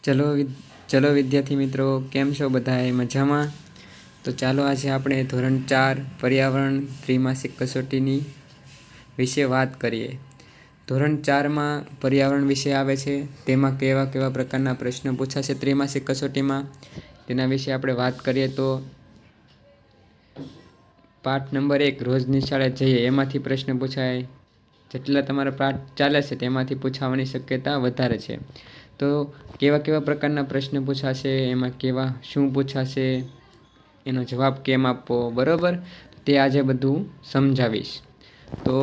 ચલો ચલો વિદ્યાર્થી મિત્રો, કેમ છો બધાએ? મજામાં? તો ચાલો આજે આપણે ધોરણ 4 પર્યાવરણ ત્રિમાસિક કસોટીની વિશે વાત કરીએ. ધોરણ 4માં પર્યાવરણ વિષય આવે છે. તેમાં કેવા કેવા પ્રકારના પ્રશ્નો પૂછાશે ત્રિમાસિક કસોટીમાં તેના વિશે આપણે વાત કરીએ. તો પાઠ નંબર 1 રોજ નિશાળે જઈએ એમાંથી પ્રશ્ન પૂછાય. જેટલા તમારા પાઠ ચાલે છે તેમાંથી પૂછાવાની શક્યતા વધારે છે. તો કેવા કેવા પ્રકારના પ્રશ્ન પૂછાશે, એમાં કેવા શું પૂછાશે, એનો જવાબ કેમ આપવો, બરાબર, તે આજે બધું સમજાવીશ. તો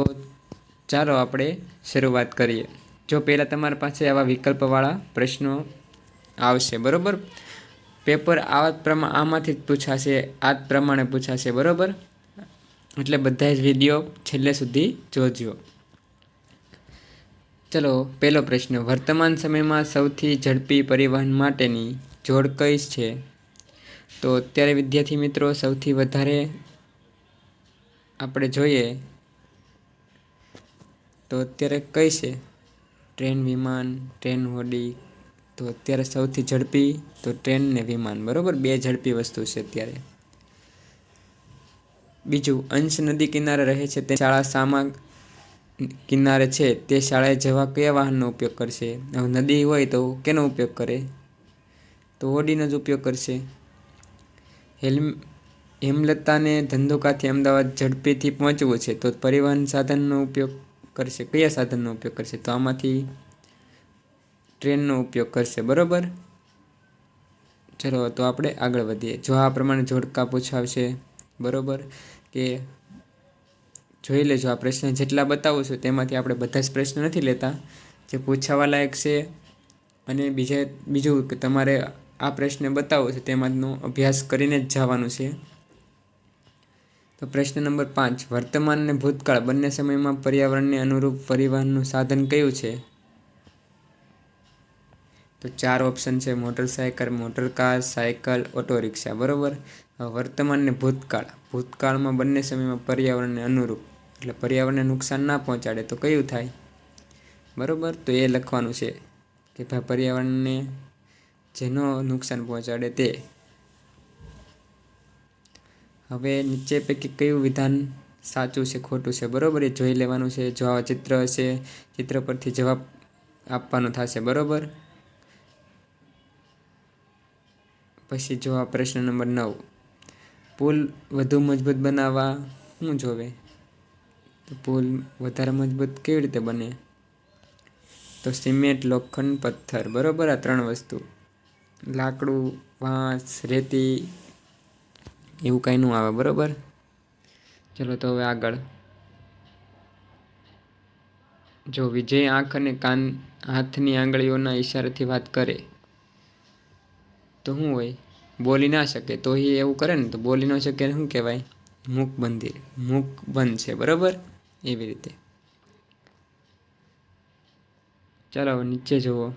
ચાલો આપણે શરૂઆત કરીએ. જો પહેલાં તમારી પાસે આવા વિકલ્પવાળા પ્રશ્નો આવશે, બરાબર. પેપર આમાંથી જ પૂછાશે, આ જ પ્રમાણે પૂછાશે, બરાબર. એટલે બધા જ વિડીયો છેલ્લે સુધી જોજો. ચલો, પહેલો પ્રશ્ન, વર્તમાન સમયમાં સૌથી ઝડપી પરિવહન માટેની જોડ કઈ છે? તો અત્યારે વિદ્યાર્થી મિત્રો સૌથી વધારે આપણે જોઈએ તો અત્યારે કઈ છે? ટ્રેન, વિમાન, ટ્રેન, હોડી. તો અત્યારે સૌથી ઝડપી તો ટ્રેન ને વિમાન, બરાબર, બે ઝડપી વસ્તુ છે અત્યારે. બીજું, અંશ નદી કિનારે રહે છે તે શાળા સામા કિનારે છે તે શાળાએ જવા કયા વાહનનો ઉપયોગ કરશે? હવે નદી હોય તો કેનો ઉપયોગ કરે? તો હોડીનો જ ઉપયોગ કરશે. હેમલતાને ધંધુકાથી અમદાવાદ ઝડપીથી પહોંચવું છે તો પરિવહન સાધનનો ઉપયોગ કરશે. કયા સાધનનો ઉપયોગ કરશે? તો આમાંથી ટ્રેનનો ઉપયોગ કરશે, બરાબર. ચલો તો આપણે આગળ વધીએ. જો આ પ્રમાણે જોડકા પૂછાવશે, બરાબર, કે જોઈ લેજો. આ પ્રશ્ન જેટલા બતાવું છું તેમાંથી આપણે બધા જ પ્રશ્ન નથી લેતા, જે પૂછાવા લાયક છે. અને બીજું કે તમારે આ પ્રશ્ન બતાવો છે તેમાંનો અભ્યાસ કરીને જ જવાનું છે. તો પ્રશ્ન નંબર 5, વર્તમાન અને ભૂતકાળ બંને સમયમાં પર્યાવરણને અનુરૂપ પરિવહનનું સાધન કયું છે? તો 4 ઓપ્શન છે: motorcycle, motorcar, cycle, auto rickshaw, બરાબર. વર્તમાન અને ભૂતકાળ, ભૂતકાળમાં બંને સમયમાં પર્યાવરણને અનુરૂપ એટલે પર્યાવરણને નુકસાન ના પહોંચાડે તો કયું થાય? બરાબર, તો એ લખવાનું છે કે ભાઈ પર્યાવરણને જેનો નુકસાન પહોંચાડે તે. હવે નીચે પૈકી કયું વિધાન સાચું છે ખોટું છે, બરાબર, એ જોઈ લેવાનું છે. જો આવા ચિત્ર હશે, ચિત્ર પરથી જવાબ આપવાનો થશે, બરાબર. પછી જો આ પ્રશ્ન નંબર 9, પુલ વધુ મજબૂત બનાવવા શું જોવે? તો પુલ વધારે મજબૂત કેવી રીતે બને? તો સિમેન્ટ, લોખંડ, પથ્થર, બરાબર. આ 3 વસ્તુ. લાકડું, વાંસ, રેતી એવું કાંઈ ન આવે, બરાબર. ચલો તો હવે આગળ. જો વિજય આંખ અને કાન હાથની આંગળીઓના ઈશારાથી વાત કરે તો શું હોય? બોલી ના શકે તો એ એવું કરે ને તો બોલી ન શકે શું કહેવાય? મૂકબંધી, મૂક બંધ છે, બરાબર, એવી રીતે. ચાલો નીચે જુઓ.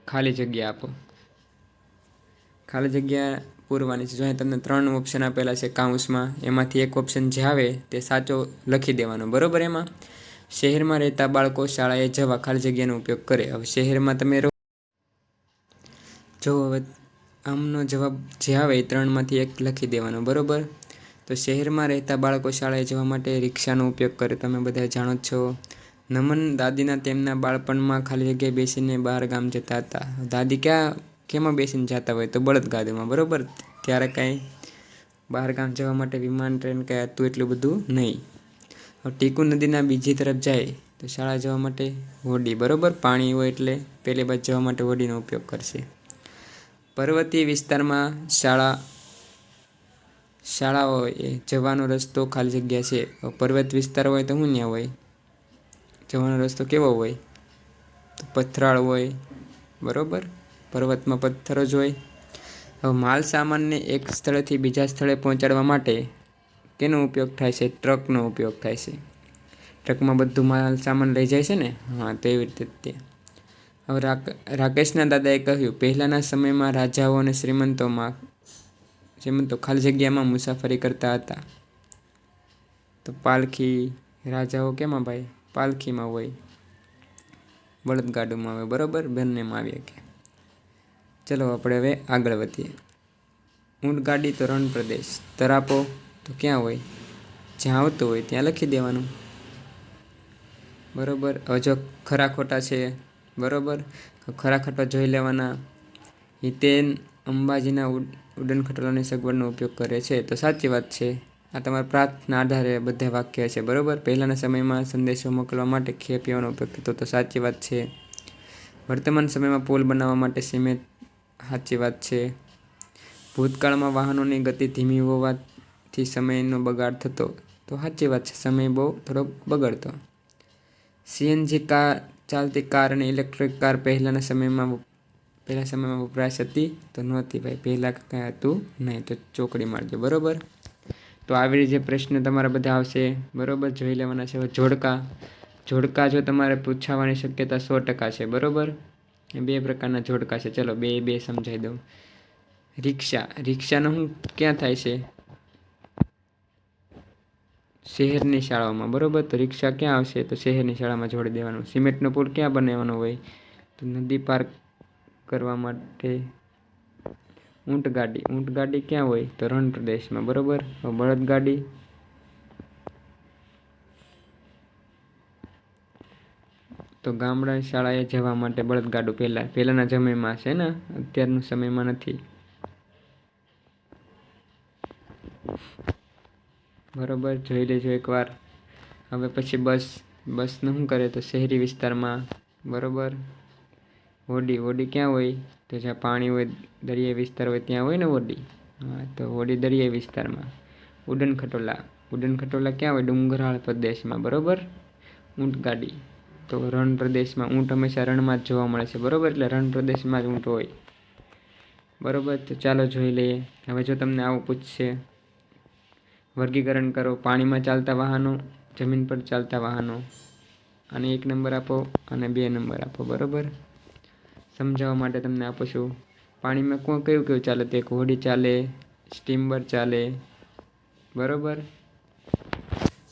ખાલી જગ્યા આપો. ખાલી જગ્યા પૂરવાની છે. જો અહીં તમને 3 ઓપ્શન આપેલા છે કાઉન્સમાં, એમાંથી એક ઓપ્શન જે આવે તે સાચો લખી દેવાનો, બરાબર. એમાં શહેરમાં રહેતા બાળકો શાળાએ જવા ખાલી જગ્યાનો ઉપયોગ કરે. હવે શહેરમાં તમે રહો, જો હવે આમનો જવાબ જે આવે એ 3માંથી એક લખી દેવાનો, બરાબર. તો શહેરમાં રહેતા બાળકો શાળાએ જવા માટે રિક્ષાનો ઉપયોગ કરે, તમે બધા જાણો જ છો. નમન દાદીના તેમના બાળપણમાં ખાલી જગ્યાએ બેસીને બહાર ગામ જતા હતા. દાદી કેમાં બેસીને જતા હોય? તો બળદગાડામાં, બરાબર. ત્યારે કાંઈ બહાર ગામ જવા માટે વિમાન, ટ્રેન કાંઈ હતું એટલું બધું નહીં. ટીકુ નદીના બીજી તરફ જાય તો શાળા જવા માટે હોડી, બરાબર. પાણી હોય એટલે પહેલી બાજુ જવા માટે હોડીનો ઉપયોગ કરશે. પર્વતીય વિસ્તારમાં શાળાઓ જવાનો રસ્તો ખાલી જગ્યા છે. પર્વત વિસ્તાર હોય તો શું ત્યાં હોય? જવાનો રસ્તો કેવો હોય? તો પથરાળ હોય, બરાબર. પર્વતમાં પથ્થરો જ હોય. હવે માલ સામાનને એક સ્થળેથી બીજા સ્થળે પહોંચાડવા માટે કેનો ઉપયોગ થાય છે? ટ્રકનો ઉપયોગ થાય છે. ટ્રકમાં બધું માલ સામાન લઈ જાય છે ને, હા, તો એવી રીતે તે. હવે રાકેશના દાદાએ કહ્યું, પહેલાંના સમયમાં રાજાઓ અને શ્રીમંતો ખાલી જગ્યામાં મુસાફરી કરતા હતા. તો પાલખી, રાજાઓ કેમાં ભાઈ? પાલખીમાં હોય, બળદગાડુમાં આવે, બરાબર. બંનેમાં આવી શકે. ચલો આપણે હવે આગળ વધીએ. ઊંટ ગાડી તો રણ પ્રદેશ, તરાપો તો ક્યાં હોય? જ્યાં આવતું હોય ત્યાં લખી દેવાનું. બરાબર. હવે જો ખરા ખોટા છે, બરાબર, ખરા ખોટા જોઈ લેવાના. હિતેન અંબાજીના ઉડન ખટોલાની સગવડનો ઉપયોગ કરે છે, તો સાચી વાત છે. આ તમારા પ્રાર્થના આધારે બધા વાક્ય છે, બરાબર. પહેલાંના સમયમાં સંદેશો મોકલવા માટે ખે પીવાનો ઉપયોગ થતો, તો સાચી વાત છે. વર્તમાન સમયમાં પુલ બનાવવા માટે સિમેન્ટ, સાચી વાત છે. ભૂતકાળમાં વાહનોની ગતિ ધીમી હોવાથી સમયનો બગાડ થતો, તો સાચી વાત છે. સમય બહુ થોડોક બગડતો. સીએનજી ચાલતી કાર અને ઇલેક્ટ્રિક કાર પહેલા સમયમાં વપરાશ હતી, તો નહોતી ભાઈ. પહેલાં કાંઈ હતું નહીં, તો ચોકડી મારજો, બરાબર. તો આવી રીતે પ્રશ્ન તમારા બધા આવશે, બરાબર. જોઈ લેવાના છે. જોડકા જો તમારે પૂછાવાની શક્યતા 100% છે, બરાબર. 2 પ્રકારના જોડકા છે. ચલો બે સમજાવી દઉં. રિક્ષાનો શું ક્યાં થાય છે? શહેરની શાળાઓમાં, બરાબર. તો રિક્ષા ક્યાં આવશે? તો શહેરની શાળામાં જોડી દેવાનું. સિમેન્ટનો પુલ ક્યાં બનાવવાનો હોય? તો નદી પાર કરવા માટે. ઊંટ ગાડી ક્યાં હોય? તો રણ પ્રદેશમાં, બરાબર. બળદગાડી તો ગામડા શાળાએ જવા માટે બળદગાડું પહેલાના સમયમાં છે ને, અત્યારના સમયમાં નથી, બરાબર. જોઈ લેજો એકવાર. હવે પછી બસનું શું કરે? તો શહેરી વિસ્તારમાં, બરાબર. હોડી ક્યાં હોય? તો જ્યાં પાણી હોય, દરિયાઈ વિસ્તાર હોય ત્યાં હોય ને હોડી. હા, તો હોડી દરિયાઈ વિસ્તારમાં. ઉડન ખટોલા ક્યાં હોય? ડુંગરાળ પ્રદેશમાં, બરાબર. ઊંટ ગાડી તો રણ પ્રદેશમાં. ઊંટ હંમેશા રણમાં જ જોવા મળે છે, બરાબર. એટલે રણ પ્રદેશમાં જ ઊંટ હોય, બરાબર. તો ચાલો જોઈ લઈએ. હવે જો તમને આવું પૂછશે, વર્ગીકરણ કરો. પાણીમાં ચાલતા વાહનો, જમીન પર ચાલતા વાહનો, અને 1 નંબર આપો અને 2 નંબર આપો, બરાબર. સમજાવવા માટે તમને આપું છું. પાણીમાં કયું ચાલે? તો એક હોડી ચાલે, સ્ટીમર ચાલે, બરાબર.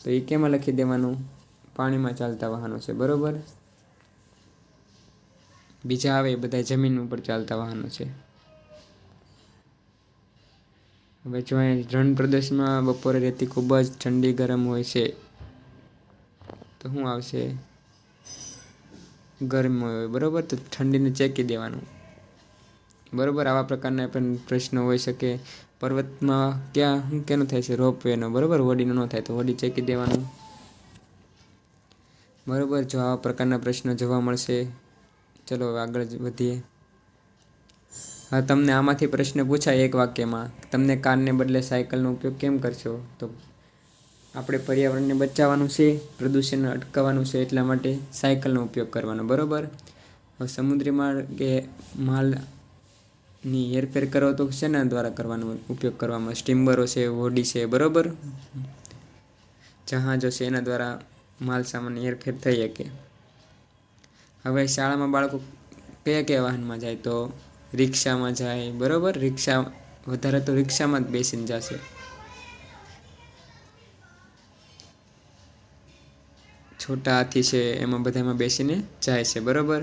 તો એ કેમાં લખી દેવાનું? પાણીમાં ચાલતા વાહનો છે, બરાબર. બીજા આવે એ બધા જમીન ઉપર ચાલતા વાહનો છે. હવે જો રણ પ્રદેશમાં બપોરે રેતી ખૂબ જ ઠંડી ગરમ હોય છે, તો શું આવશે? ગરમ હોય, બરાબર. તો ઠંડીને ચેકી દેવાનું, બરાબર. આવા પ્રકારના પણ પ્રશ્નો હોઈ શકે. પર્વતમાં કેનું થાય છે? રોપવેનો, બરાબર. હોડીનો ન થાય, તો હોડી ચેકી દેવાનું, બરાબર. જો આવા પ્રકારના પ્રશ્નો જોવા મળશે. ચલો હવે આગળ વધીએ. હા, તમને આમાંથી પ્રશ્ન પૂછાય એક વાક્યમાં, તમને કારને બદલે સાયકલનો ઉપયોગ કેમ કરશો? તો આપણે પર્યાવરણને બચાવવાનું છે, પ્રદૂષણ અટકાવવાનું છે, એટલા માટે સાયકલનો ઉપયોગ કરવાનો, બરાબર. સમુદ્રી માલની હેરફેર કરો તો શેના દ્વારા કરવાનો ઉપયોગ કરવામાં? સ્ટીમરો છે, હોડી છે, બરાબર. જહાજો છે, એના દ્વારા માલ સામાનની હેરફેર થઈ શકે. હવે શાળામાં બાળકો કયા વાહનમાં જાય? તો રિક્ષામાં જાય, બરાબર. વધારે તો રિક્ષામાં જ બેસીને જશે. છોટા હાથી છે, એમાં બધામાં બેસીને જાય છે, બરાબર.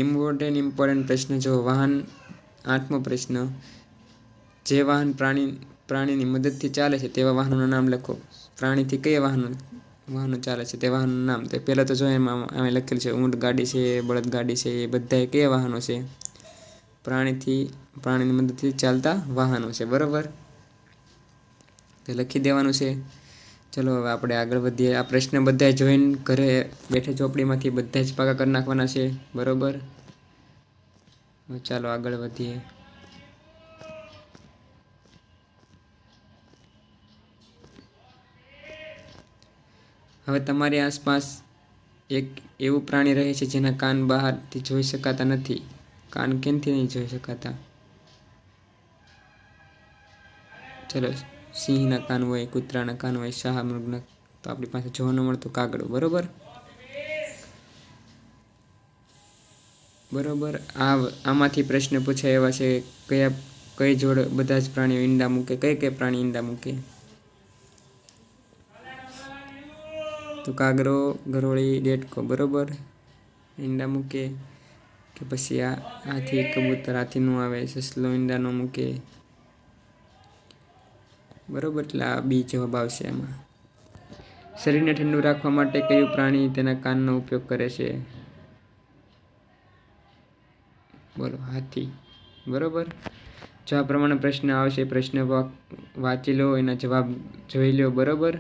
ઇમ્પોર્ટન્ટ પ્રશ્ન જો વાહન. 8મો પ્રશ્ન, જે વાહન પ્રાણીની મદદથી ચાલે છે તેવા વાહનોના નામ લખો. પ્રાણીથી કયા વાહનો ચાલે છે તે વાહનનું નામ. તો પહેલાં તો જો એમાં લખેલું છે ઊંટ ગાડી છે, બળદ ગાડી છે, એ બધા કયા વાહનો છે? પ્રાણીની મદદથી ચાલતા વાહનો છે, બરાબર. તે લખી દેવાનું છે. ચલો હવે આપણે આગળ વધીએ. આ પ્રશ્ન બધા જોઈને ઘરે બેઠે ચોપડીમાંથી બધા જ પાકા કરી નાખવાના છે, બરાબર. ચાલો આગળ વધીએ. હવે તમારી આસપાસ એક એવું પ્રાણી રહે છે જેના કાન બહારથી જોઈ શકાતા નથી. કાન કેમથી નહીં જોઈ શકાતા? ચલો, સિંહના કાન હોય, કૂતરાના કાન હોય, શાહમૃગના. તો આપણી પાસે જોવા ન મળતું કાગડો, બરાબર. આમાંથી પ્રશ્ન પૂછાય એવા છે, કઈ જોડ બધા જ પ્રાણીઓ ઈંડા મૂકે? કઈ પ્રાણી ઈંડા મૂકે? તો કાગડો, ગરોળી, દેડકો, બરાબર, ઈંડા મૂકે. કે પછી આ હાથી કબૂતર હાથી નું આવે, સસલો ઈંડા નો મૂકે, બરોબર. એટલે આ બી જવાબ આવશે એમાં. શરીરને ઠંડુ રાખવા માટે કયું પ્રાણી તેના કાનનો ઉપયોગ કરે છે? બોલો, હાથી. બરોબર. જો આ પ્રમાણે પ્રશ્ન આવશે, પ્રશ્ન વાંચી લો, એના જવાબ જોઈ લો. બરોબર.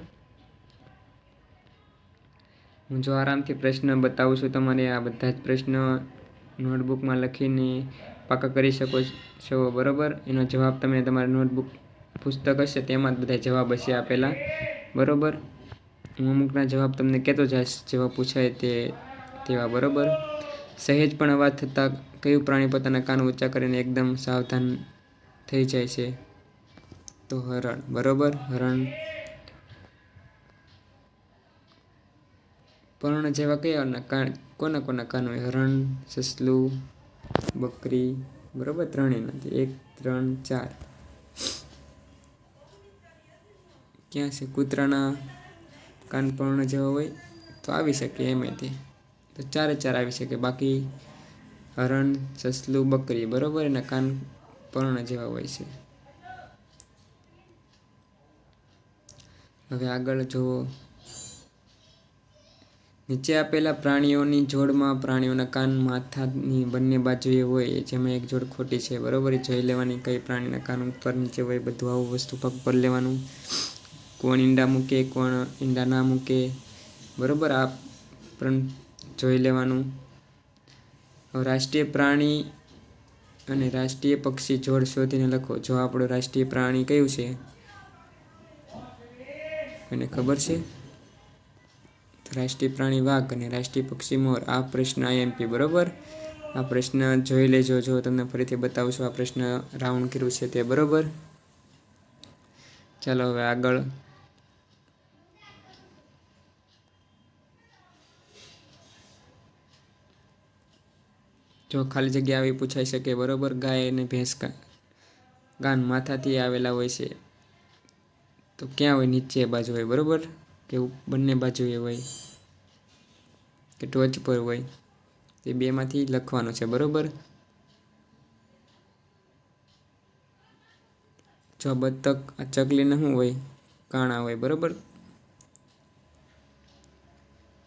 હું જો આરામથી પ્રશ્ન બતાવું છું તમારે, આ બધા જ પ્રશ્ન નોટબુકમાં લખીને પાકા કરી શકો છો. બરોબર. એનો જવાબ તમે તમારા નોટબુક પુસ્તક હશે તેમાં જ બધા જવાબ હશે આપેલા. બરોબર. હું અમુકના જવાબ તમને કહેતો જઈશ, જેવા પૂછાય તેવા. બરોબર. સહેજ પણ અવાજ થતાં કયું પ્રાણી પોતાના કાન ઊંચા કરીને એકદમ સાવધાન થઈ જાય છે? તો હરણ. બરોબર. હરણ. પર્ણ જેવા કયા કોના કાન હોય? હરણ, સસલું, બકરી. બરોબર. ત્રણેય નથી. 1, 3, 4. ક્યાં છે? કૂતરાના કાન પર્ણ જેવા હોય તો આવી શકે એમાંથી, તો 4 આવી શકે. બાકી હરણ, સસલું, બકરી. બરોબર. એના કાન પર્ણ જેવા હોય છે. હવે આગળ જુઓ. નીચે આપેલા પ્રાણીઓની જોડમાં પ્રાણીઓના કાન માથાની બંને બાજુએ હોય, જેમાં એક જોડ ખોટી છે. બરોબર. જોઈ લેવાની કઈ પ્રાણીના કાન ઉપર નીચે હોય, બધું આવું વસ્તુ પગ પર લેવાનું. કોણ ઈંડા મૂકે, કોણ ઈંડા ના મૂકે. બરોબર. આ પણ જોઈ લેવાનું. રાષ્ટ્રીય પ્રાણી અને રાષ્ટ્રીય પક્ષી જોડ શોધીને લખો. જો આપણું રાષ્ટ્રીય પ્રાણી કયું છે? કોઈને ખબર છે? રાષ્ટ્રીય પ્રાણી વાઘ અને રાષ્ટ્રીય પક્ષી મોર. આ પ્રશ્ન IMP. બરોબર. આ પ્રશ્ન જોઈ લેજો. જો તમને ફરીથી બતાવશું આ પ્રશ્ન રાઉન્ડ કર્યું છે તે. બરોબર. ચાલો હવે આગળ. જો ખાલી જગ્યા આવી પૂછાઈ શકે. બરોબર. ગાય અને ભેંસ કાન માથાથી આવેલા હોય છે, તો ક્યાં હોય? નીચે બાજુ હોય. બરોબર. કે બંને બાજુએ હોય, કે ટોચ પર હોય? તે બેમાંથી લખવાનું છે. બરોબર. જો બતક આ ચકલીને શું હોય? કાણા હોય. બરોબર.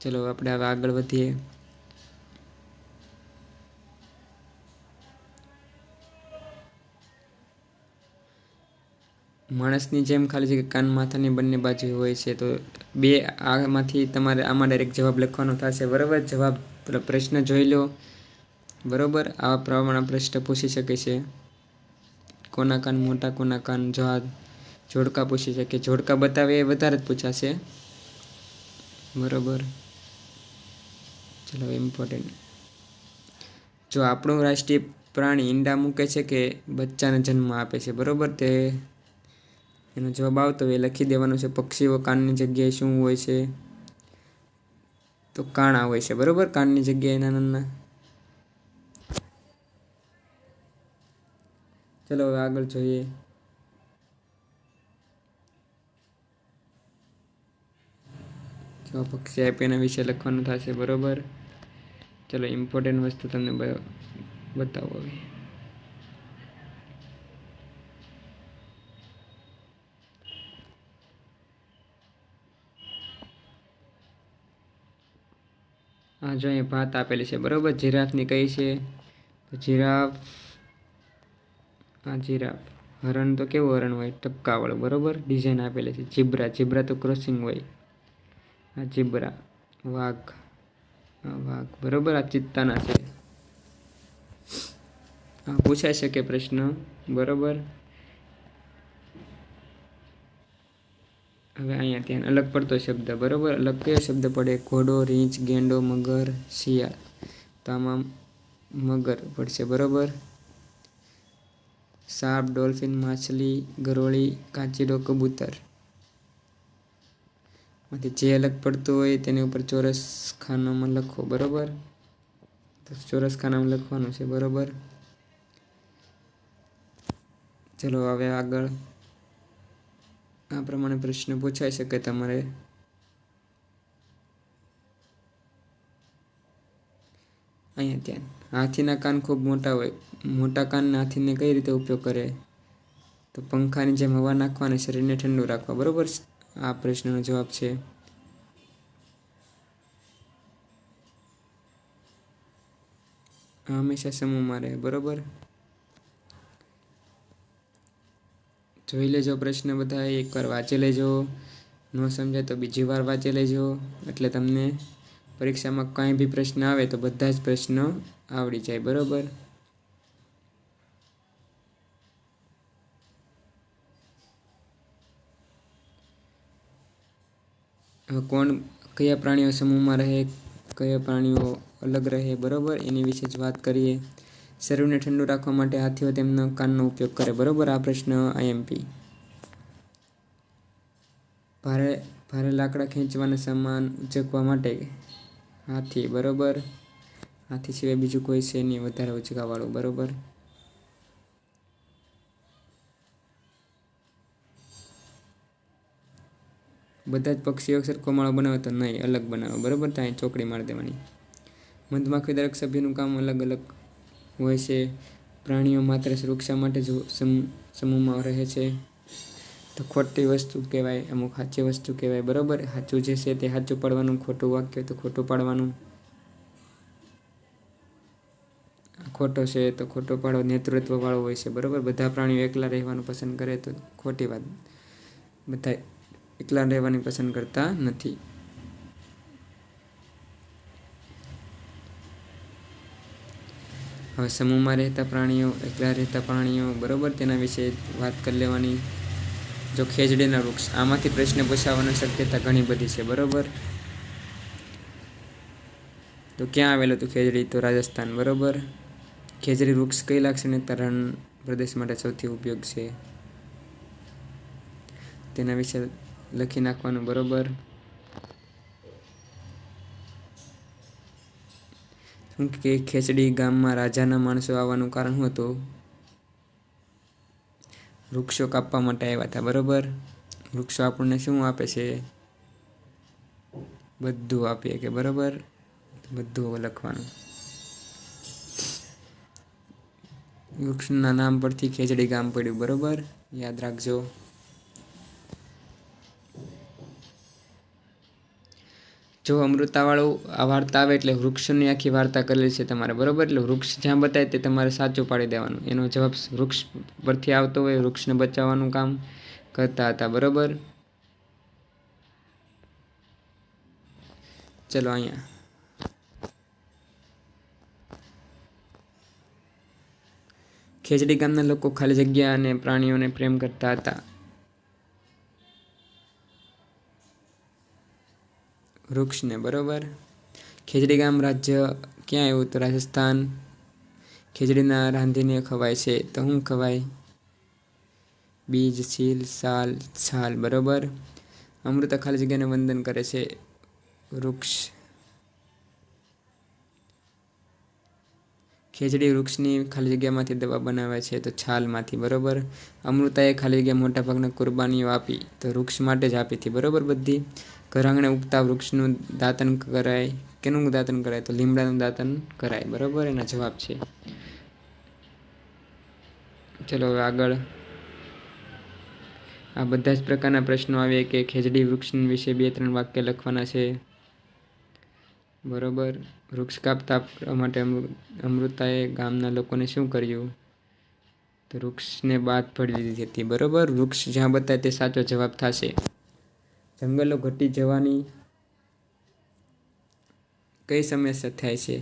ચલો આપણે હવે આગળ વધીએ. માણસની જેમ ખાલી જગ્યા કાન માથાની બંને બાજુ હોય છે, તો બે આમાંથી તમારે આમાં ડાયરેક્ટ જવાબ લખવાનો થશે. બરાબર. જવાબ પ્રશ્ન જોઈ લો. બરાબર. આવા પ્રમાણે પ્રશ્ન પૂછી શકે છે. કોના કાન મોટા, કોના કાન જોડકા પૂછી શકે. જોડકા બતાવે એ વધારે જ પૂછાશે. બરાબર. ચલો ઇમ્પોર્ટન્ટ. જો આપણું રાષ્ટ્રીય પ્રાણી ઈંડા મૂકે છે કે બચ્ચાને જન્મ આપે છે? બરાબર. એનો જવાબ આવતો હોય લખી દેવાનો છે. પક્ષીઓ કાનની જગ્યાએ શું હોય છે? તો કાણા હોય છે. બરોબર. કાનની જગ્યાએ નાના. ચલો હવે આગળ જોઈએ. જો પક્ષી આપે એના વિશે લખવાનું થશે. બરોબર. ચલો ઇમ્પોર્ટન્ટ વસ્તુ તમને બતાવો હવે. હા, જો અહીંયા ભાત આપેલી છે. બરોબર. જીરાફની કઈ છે? તો જીરાફ. હા, જીરાફ. હરણ તો કેવું હરણ હોય? ટપકાવાળું. બરોબર. ડિઝાઇન આપેલી છે. જીબ્રા તો ક્રોસિંગ હોય. આ જીબ્રા. વાઘ. હા, વાઘ. બરોબર. આ ચિત્તાના છે. હા, પૂછાઈ શકે પ્રશ્ન. બરોબર. હવે અહીંયા ત્યાં અલગ પડતો શબ્દ. બરોબર. અલગ કયો શબ્દ પડે? ઘોડો, રીંછ, ગેંડો, મગર, શિયાળ. તો આમાં મગર પડશે. બરોબર. સાપ, ડોલ્ફિન, માછલી, ગરોળી, કાચીડો, કબૂતર. માંથી જે અલગ પડતું હોય તેની ઉપર ચોરસ ખાનામાં લખો. બરોબર. તો ચોરસ ખાનામાં લખવાનું છે. બરોબર. ચલો હવે આગળ. આ પ્રમાણે પ્રશ્ન પૂછાઈ શકે તમારે. અહીંયા ધ્યાન. હાથીના કાન ખૂબ મોટા હોય. મોટા કાનના હાથીને કઈ રીતે ઉપયોગ કરે? તો પંખાની જેમ હવા નાખવા અને શરીરને ઠંડુ રાખવા. બરોબર, આ પ્રશ્નનો જવાબ છે. હંમેશા સમૂહમાં રહે. બરોબર, જોઈ લેજો પ્રશ્ન બધા, એકવાર વાંચી લેજો. ન સમજાય તો બીજી વાર વાંચી લેજો, એટલે તમને પરીક્ષામાં કાંઈ બી પ્રશ્ન આવે તો બધા જ પ્રશ્નો આવડી જાય. બરોબર, હવે કયા પ્રાણીઓ સમૂહમાં રહે, કયા પ્રાણીઓ અલગ રહે, બરોબર, એની વિશે જ વાત કરીએ. શરીરને ઠંડુ રાખવા માટે હાથીઓ તેમના કાનનો ઉપયોગ કરે. બરોબર, આ પ્રશ્ન IMP. ભારે લાકડા ખેંચવાના સામાન ઉચકવા માટે હાથી. બરોબર, હાથી સિવાય બીજું કોઈ છે નહીં વધારે ઉચકાવાળું. બરોબર, બધા જ પક્ષીઓ સરખો માળો બનાવે તો નહીં, અલગ બનાવો. બરોબર, ત્યાં ચોકડી મારી દેવાની. મધમાખી દરેક સભ્યનું કામ અલગ અલગ હોય છે. પ્રાણીઓ માત્ર સુરક્ષા માટે જ સમૂહમાં રહે છે. તો ખોટી વસ્તુ કહેવાય, અમુક સાચી વસ્તુ કહેવાય. બરોબર, સાચું જે છે તે સાચું પાડવાનું, ખોટું વાક્ય તો ખોટું પાડવાનું. ખોટો છે તો ખોટો પાડો, નેતૃત્વ વાળો હોય છે. બરોબર, બધા પ્રાણીઓ એકલા રહેવાનું પસંદ કરે તો ખોટી વાત. બધા એકલા રહેવાની પસંદ કરતા નથી. હવે સમૂહમાં રહેતા પ્રાણીઓ, એકલા રહેતા પ્રાણીઓ, બરોબર, તેના વિશે વાત કરી લેવાની. જો ખેજડીના વૃક્ષ, આમાંથી પ્રશ્ન પૂછાવાની શક્યતા ઘણી બધી છે. બરોબર, તો ક્યાં આવેલું હતું ખેજડી? તો રાજસ્થાન. બરોબર, ખેજડી વૃક્ષ કઈ લાક્ષણિકતા રણ પ્રદેશ માટે સૌથી ઉપયોગ છે તેના વિશે લખી નાખવાનું. બરોબર, શું કે ખેજડી ગામમાં રાજાના માણસો આવવાનું કારણ શું હતું? વૃક્ષો કાપવા માટે આવ્યા હતા. બરોબર, વૃક્ષો આપણને શું આપે છે? બધું આપીએ કે. બરોબર, બધું લખવાનું. વૃક્ષના નામ પરથી ખેજડી ગામ પડ્યું. બરોબર, યાદ રાખજો. જો અમૃતાવાળું આ વાર્તા આવે એટલે વૃક્ષની આખી વાર્તા કરેલી છે તમારે. બરોબર, એટલે વૃક્ષ જ્યાં બતાવે તે તમારે સાચું પાડી દેવાનું. એનો જવાબ વૃક્ષ પરથી આવતો હોય, વૃક્ષને બચાવવાનું કામ કરતા હતા. બરોબર, ચલો અહીંયા ખેજડી ગામના લોકો ખાલી જગ્યા અને પ્રાણીઓને પ્રેમ કરતા હતા. વૃક્ષને. બરોબર, ખેજડી ગામ રાજ્ય ક્યાં આવ્યું? તો રાજસ્થાન. ખેજડીના રાંધીને ખવાય છે તો શું ખવાય? બીજ, છીલ, સાલ, છાલ. બરોબર, અમૃતા ખાલી જગ્યાને વંદન કરે છે. વૃક્ષ. ખેજડી વૃક્ષની ખાલી જગ્યામાંથી દવા બનાવે છે તો છાલમાંથી. બરોબર, અમૃતાએ ખાલી જગ્યા મોટાભાગના કુરબાનીઓ આપી તો વૃક્ષ માટે જ આપી હતી. બરોબર, બધી ઘર આંગણે ઉગતા વૃક્ષનું દાતન કરાય. કેનું દાતન કરાય? તો લીમડાનું દાતન કરાય. બરોબર, એના જવાબ છે. ચલો હવે આગળ. આ બધા જ પ્રકારના પ્રશ્નો આવે કે ખેજડી વૃક્ષ વિશે 2-3 વાક્ય લખવાના છે. બરોબર, વૃક્ષ કાપતા માટે અમૃતાએ ગામના લોકોને શું કર્યું? તો વૃક્ષને બાદ પડી દીધી હતી. બરોબર, વૃક્ષ જ્યાં બતાવે તે સાચો જવાબ થશે. જંગલો ઘટી જવાની કઈ સમસ્યા થાય છે?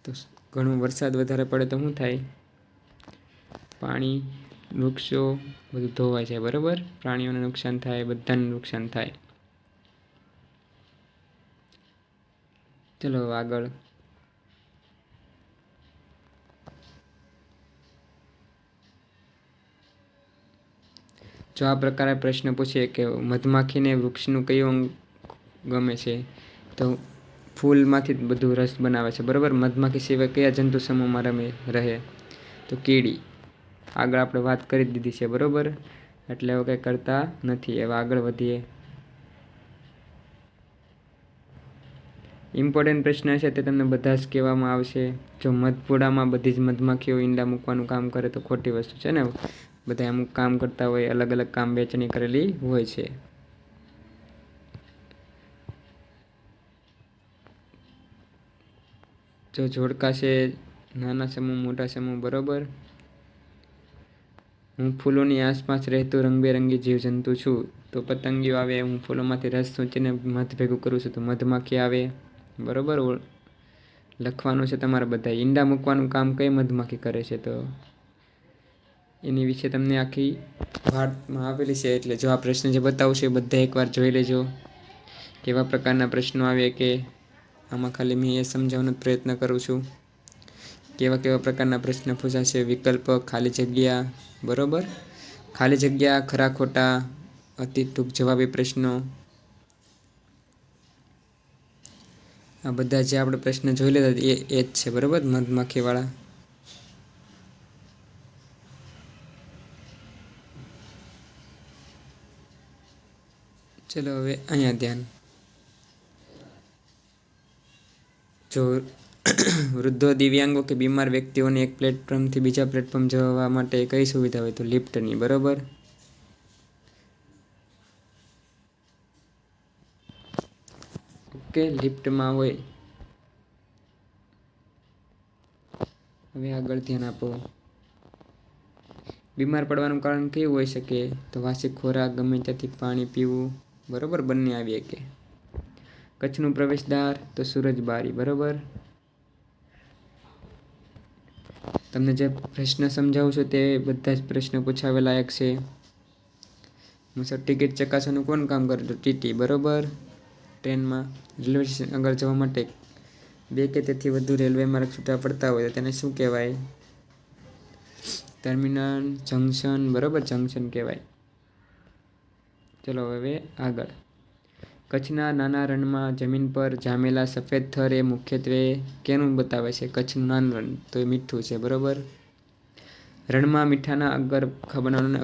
તો ઘણો વરસાદ વધારે પડે તો શું થાય? પાણી, વૃક્ષો બધું ધોવાય છે. બરોબર, પ્રાણીઓને નુકસાન થાય, બધાને નુકસાન થાય. ચલો આગળ. જો આ પ્રકારે પ્રશ્ન પૂછીએ કે મધમાખીને વૃક્ષનું કયું અંગ ગમે છે? તો ફૂલમાંથી બધું રસ બનાવે છે. બરોબર, મધમાખી સિવાય કયા જંતુ સમૂહમાં રહે? તો કીડી. આગળ આપણે વાત કરી દીધી છે. બરોબર, એટલે હવે કંઈ કરતા નથી. હવે આગળ વધીએ. ઇમ્પોર્ટન્ટ પ્રશ્ન છે તે તમને બધા જ કહેવામાં આવશે. જો મધપુડામાં બધી જ મધમાખીઓ ઈંડા મૂકવાનું કામ કરે તો ખોટી વસ્તુ છે ને. બધા અમુક કામ કરતા હોય, અલગ અલગ કામ વહેંચણી કરેલી હોય છે. જો જોડકા છે, નાના સમૂહ, મોટા સમૂહ, બરોબર. હું ફૂલોની આસપાસ રહેતું રંગબેરંગી જીવજંતુ છું. તો પતંગીઓ આવે. હું ફૂલોમાંથી રસ સૂંચીને મધ ભેગું કરું છું તો મધમાખી આવે, બરોબર. લખવાનું છે તમારે બધા. ઈંડા મૂકવાનું કામ કઈ મધમાખી કરે છે તો એની વિશે તમને આખી વાતમાં આપેલી છે. એટલે જો આ પ્રશ્ન જે બતાવું છે એ બધા એકવાર જોઈ લેજો. કેવા પ્રકારના પ્રશ્નો આવે કે આમાં ખાલી મેં એ સમજાવવાનો પ્રયત્ન કરું છું. કેવા કેવા પ્રકારના પ્રશ્ન પૂછાશે. વિકલ્પ, ખાલી જગ્યા, બરોબર. ખાલી જગ્યા, ખરા ખોટા, અતિ ટૂંક જવાબી પ્રશ્નો, આ બધા જે આપણે પ્રશ્ન જોઈ લેતા એ જ છે, બરોબર, મધમાખીવાળા. ચલો હવે અહીંયા ધ્યાન. જો વૃદ્ધો, દિવ્યાંગો કે બીમાર વ્યક્તિઓને એક પ્લેટફોર્મથી બીજા પ્લેટફોર્મ જવા માટે કઈ સુવિધા હોય તો લિફ્ટની, બરોબર. ઓકે, લિફ્ટમાં હોય. હવે આગળ ધ્યાન આપો. બીમાર પડવાનું કારણ કેવું હોઈ શકે તો વાસી ખોરાક, ગમે ત્યાંથી પાણી પીવું, બરોબર. બંને આવી શકે. કચ્છનું પ્રવેશદ્વાર તો સુરજબારી, બરોબર. તમને જે પ્રશ્ન સમજાવું છું તે બધા જ પ્રશ્નો પૂછાવે લાયક છે. મુસાફર ટિકિટ ચકાસવાનું કોણ કામ કરે તો ટીટી, બરોબર. ટ્રેનમાં રેલવે સ્ટેશન આગળ જવા માટે 2 કે તેથી વધુ રેલવે માર્ગ છૂટા પડતા હોય તો તેને શું કહેવાય? ટર્મિનલ, જંકશન, બરોબર, જંકશન કહેવાય. ચલો હવે આગળ. કચ્છના નાના રણમાં જમીન પર જામેલા સફેદ થર એ મુખ્યત્વે કેનું બતાવે છે? કચ્છનું નાનું રણ તો એ મીઠું છે, બરોબર. રણમાં મીઠાના અગર બનાવવાને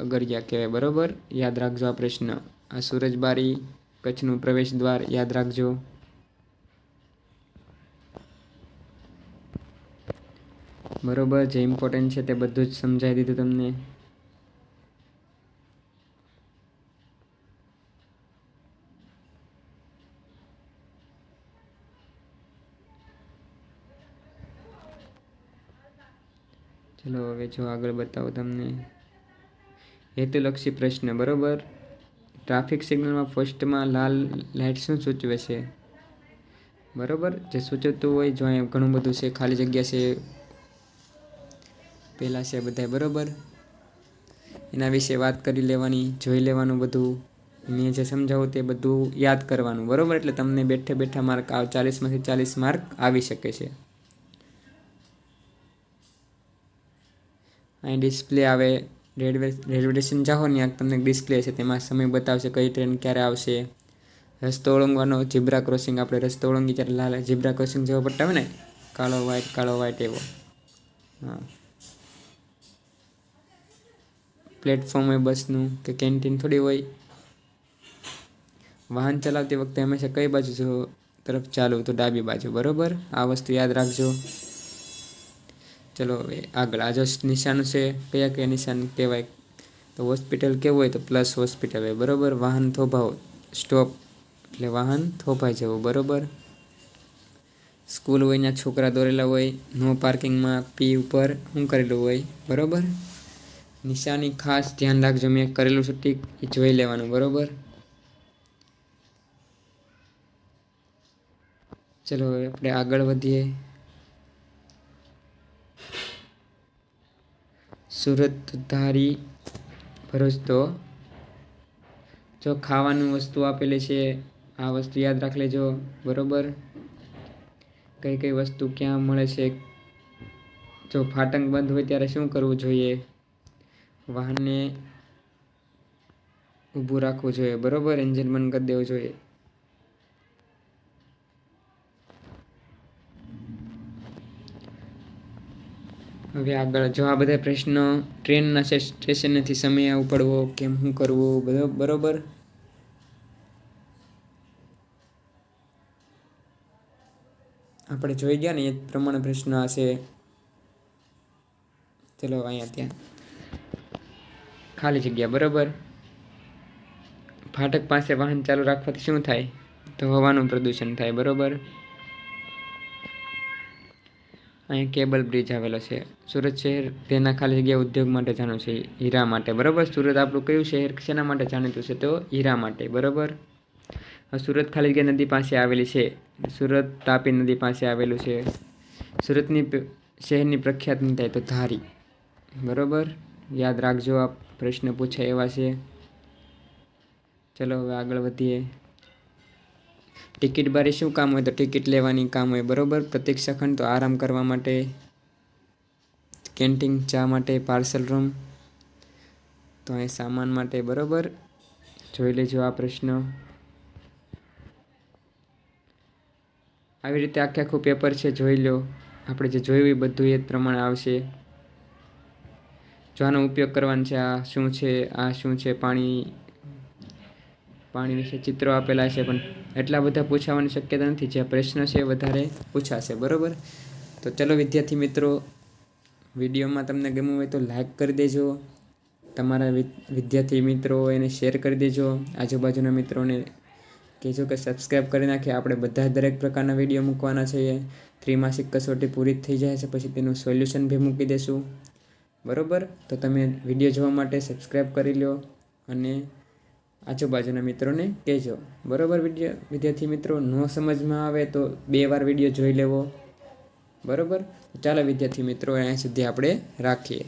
અગરિયા કહેવાય, બરોબર. યાદ રાખજો આ પ્રશ્ન. આ સુરજબારી, કચ્છનું પ્રવેશ દ્વાર, યાદ રાખજો. બરોબર, જે ઇમ્પોર્ટન્ટ છે તે બધું જ સમજાવી દીધું તમને. ચલો હવે જો આગળ બતાવું તમને. હેતુલક્ષી પ્રશ્ન, બરોબર. ટ્રાફિક સિગ્નલમાં ફર્સ્ટમાં લાલ લાઇટ શું સૂચવે છે? બરોબર, જે સૂચવતું હોય જો અહીંયા ઘણું બધું છે, ખાલી જગ્યા છે, પહેલાં છે બધા, બરોબર. એના વિશે વાત કરી લેવાની, જોઈ લેવાનું બધું. મેં જે સમજાવું તે બધું યાદ કરવાનું, બરોબર. એટલે તમને બેઠે બેઠા માર્ક 40માંથી 40 માર્ક આવી શકે છે. અહીં ડિસ્પ્લે આવે. રેલવે સ્ટેશન જાઓ ને તમને ડિસ્પ્લે છે, તેમાં સમય બતાવશે કઈ ટ્રેન ક્યારે આવશે. રસ્તો ઓળંગવાનો, ઝીબ્રા ક્રોસિંગ, આપણે રસ્તો ઓળંગી ત્યારે લાલ ઝીબ્રા ક્રોસિંગ જેવો પટ્ટા હોય ને, કાળો વ્હાઈટ એવો. હા, પ્લેટફોર્મ હોય બસનું કે કેન્ટીન થોડી હોય. વાહન ચલાવતી વખતે હંમેશા કઈ બાજુ તરફ ચાલવું તો ડાબી બાજુ, બરોબર. આ વસ્તુ યાદ રાખજો. ચલો હવે આગળ. આ જો નિશાન છે, કયા કયા નિશાન કહેવાય તો હોસ્પિટલ કેવું હોય તો પ્લસ હોસ્પિટલ હોય, બરોબર. વાહન થોભાવ, સ્ટોપ એટલે વાહન થોભાઈ જવું, બરોબર. સ્કૂલ હોય ત્યાં છોકરા દોરેલા હોય. નો પાર્કિંગમાં પી ઉપર શું કરેલું હોય, બરોબર. નિશાની ખાસ ધ્યાન રાખજો, મેં કરેલું છે ટીક એ જોઈ લેવાનું, બરોબર. ચલો હવે આપણે આગળ વધીએ. સુરત ધારી ભરૂચ તો જો ખાવાનું વસ્તુ આપેલી છે, આ વસ્તુ યાદ રાખ લેજો, બરોબર. કઈ કઈ વસ્તુ ક્યાં મળે છે. જો ફાટક બંધ હોય ત્યારે શું કરવું જોઈએ? વાહનને ઊભું રાખવું જોઈએ, બરોબર. એન્જિન બંધ કરી દેવું જોઈએ. હવે આગળ જો આ બધા પ્રશ્નો ટ્રેનના સ્ટેશનેથી સમય ઉપડવો કેમ શું કરવું, બરોબર. આપણે જોઈ ગયા ને એ પ્રમાણે પ્રશ્ન હશે. ચલો અહીંયા ત્યાં ખાલી જગ્યા. બરાબર. ફાટક પાસે વાહન ચાલુ રાખવાથી શું થાય? તો હવાનું પ્રદૂષણ થાય. બરાબર. અહીંયા કેબલ બ્રિજ આવેલો છે. સુરત શહેર તેના ખાલી જગ્યા ઉદ્યોગ માટે જાણીતું છે, હીરા માટે. બરાબર. સુરત આપણું કયું શહેર શેના માટે જાણીતું છે? તો હીરા માટે. બરાબર. સુરત ખાલી જગ્યા નદી પાસે આવેલી છે. સુરત તાપી નદી પાસે આવેલું છે. સુરતની શહેરની પ્રખ્યાત નહીં થાય તો ધારી. બરાબર. યાદ રાખજો, આ પ્રશ્ન પૂછાય એવા છે. ચલો હવે આગળ વધીએ. ટિકિટ બારી શું કામ હોય? તો ટિકિટ લેવાની કામ હોય. બરાબર. પ્રતીક્ષા ખંડ તો આરામ કરવા માટે. કેન્ટીન ચા માટે. પાર્સલ રૂમ તો અહીં સામાન માટે. બરાબર. જોઈ લેજો આ પ્રશ્ન. આવી રીતે આખું પેપર છે, જોઈ લો. આપણે જે જોયું એ બધું એ જ પ્રમાણે આવશે. જો આનો ઉપયોગ કરવાનો છે. આ શું છે? આ શું છે? પાણી વિશે ચિત્રો આપેલા છે, પણ એટલા બધા પૂછાવાની શક્યતા નથી. જે પ્રશ્ન છે વધારે પૂછાશે. બરાબર. તો ચલો વિદ્યાર્થી મિત્રો, વિડીયોમાં તમને ગમ્યું હોય તો લાઈક કરી દેજો. તમારા વિદ્યાર્થી મિત્રો એને શેર કરી દેજો. આજુબાજુના મિત્રોને કહેજો કે સબસ્ક્રાઈબ કરી નાખીએ. આપણે બધા દરેક પ્રકારના વિડીયો મૂકવાના છીએ. ત્રિમાસિક કસોટી પૂરી થઈ જાય છે પછી તેનું સોલ્યુશન બી મૂકી દેશું. બરાબર. તો તમે વિડીયો જોવા માટે સબસ્ક્રાઈબ કરી લો અને આજુબાજુના મિત્રોને કહેજો. બરાબર. વિદ્યાર્થી મિત્રો, ન સમજમાં આવે તો 2 વાર વિડીયો જોઈ લેવો. બરાબર. ચાલો વિદ્યાર્થી મિત્રો, અહીંયા સુધી આપણે રાખીએ.